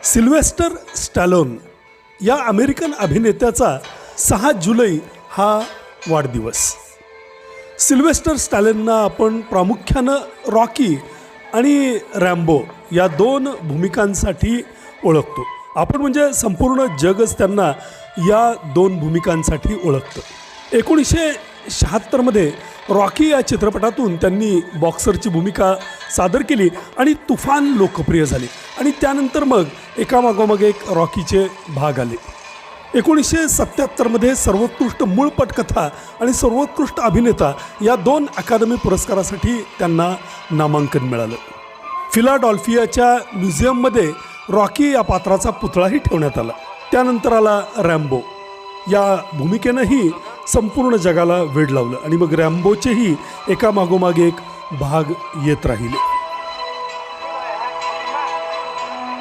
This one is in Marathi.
सिल्वेस्टर स्टॅलोन या अमेरिकन अभिनेत्याचा 6 जुलै हा वाढदिवस. सिल्वेस्टर स्टॅलोनना आपण प्रामुख्यानं रॉकी आणि रॅम्बो या 2 भूमिकांसाठी ओळखतो. आपण म्हणजे संपूर्ण जगच त्यांना या 2 भूमिकांसाठी ओळखतं. 1976मध्ये रॉकी या चित्रपटातून त्यांनी बॉक्सरची भूमिका सादर केली आणि तुफान लोकप्रिय झाली आणि त्यानंतर मग एकामागोमाग एक रॉकीचे भाग आले. 1977मध्ये सर्वोत्कृष्ट मूळ पटकथा आणि सर्वोत्कृष्ट अभिनेता या 2 अकादमी पुरस्कारासाठी त्यांना नामांकन मिळालं. फिलाडेल्फियाच्या म्युझियममध्ये रॉकी या पात्राचा पुतळाही ठेवण्यात आला. त्यानंतर आला रॅम्बो. या भूमिकेनंही संपूर्ण जगाला वेड लावलं आणि मग रॅम्बोचेही एकामागोमाग एक भाग येत राहिले.